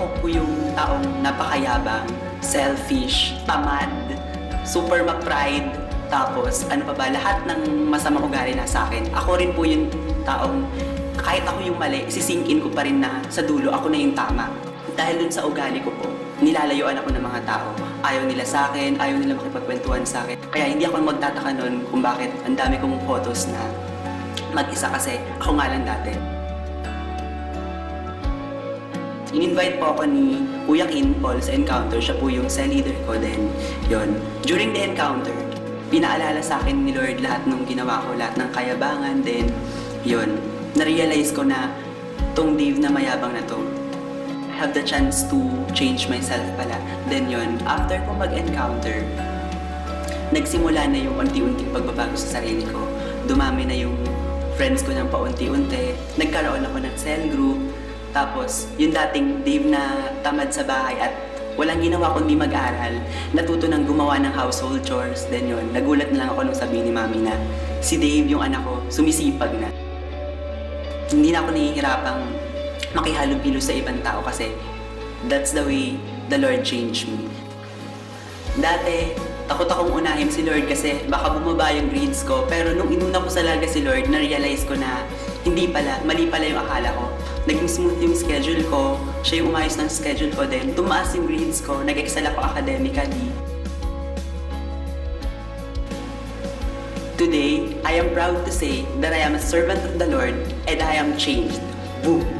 ako po yung taong napakayabang, selfish, tamad, super ma-pride, tapos ano pa ba, lahat ng masamang ugali na sa akin. Ako rin po yung taong kahit ako yung mali, isisingkin ko pa rin na sa dulo ako na yung tama. Dahil dun sa ugali ko po, nilalayuan ako ng mga tao. Ayaw nila sa akin, ayaw nila makipagkwentuhan sa akin. Kaya hindi ako magtataka nun kung bakit ang dami kong photos na mag-isa kasi ako nga lang dati. In-invite po ako ni Kuya Kin Paul sa encounter. Siya po yung cell leader ko din. Yun. During the encounter, pinaalala sa akin ni Lord lahat ng ginawa ko, lahat ng kayabangan din. Yun. Na-realize ko na tong Dave na mayabang na to, I have the chance to change myself pala. Then yun, after ko mag-encounter, nagsimula na yung unti-unting pagbabago sa sarili ko. Dumami na yung friends ko ng paunti-unti. Nagkaroon ako ng cell group. Tapos, yung dating Dave na tamad sa bahay at walang ginawa kundi mag-aral, natuto ng gumawa ng household chores. Then yun, nagulat na lang ako nung sabihin ni Mami na si Dave, yung anak ko, sumisipag na. Hindi na ako nahihirapang makihalubilo sa ibang tao kasi that's the way the Lord changed me. Dati, takot akong unahin si Lord kasi baka bumaba yung grades ko. Pero nung inuna ko sa larga si Lord, na-realize ko na hindi pala, mali pala yung akala ko. Naging smooth yung schedule ko, siya yung umayos ng schedule ko din. Tumaas yung grades ko, nag-excel ako academically. Today, I am proud to say that I am a servant of the Lord and I am changed. Boom!